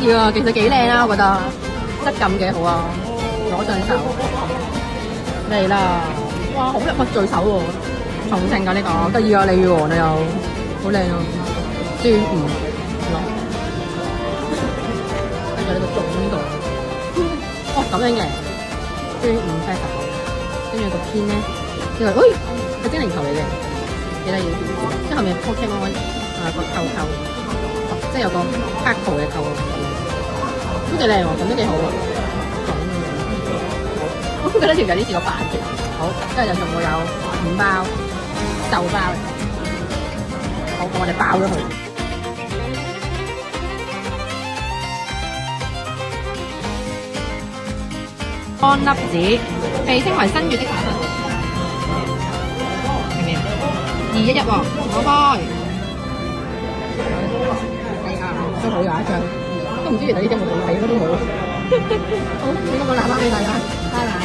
意啊，其實幾靚啊，我覺得質感幾好啊，攞上手嚟啦！哇，好入乜罪手喎，重慶㗎呢個，得意啊，鯉魚王啊又好靚啊，端午咯，跟住呢個粽呢度，哦咁樣嘅端午 festival，跟住個篇咧呢個，喂係精靈球嚟嘅，幾得意，即係後面 Pokemon 個扣扣，即係有個黑圖嘅扣，都幾靚喎，咁都幾好喎。我覺得條仔呢似個版權，好，跟住就仲會有5包豆包，好，我哋包咗佢。安粒子被稱為新月的產物，係咪啊？211喎，攞開。係啊，都好有一張，都唔知原來呢張冇睇，都冇。好，呢個我拿翻俾大家，拜拜。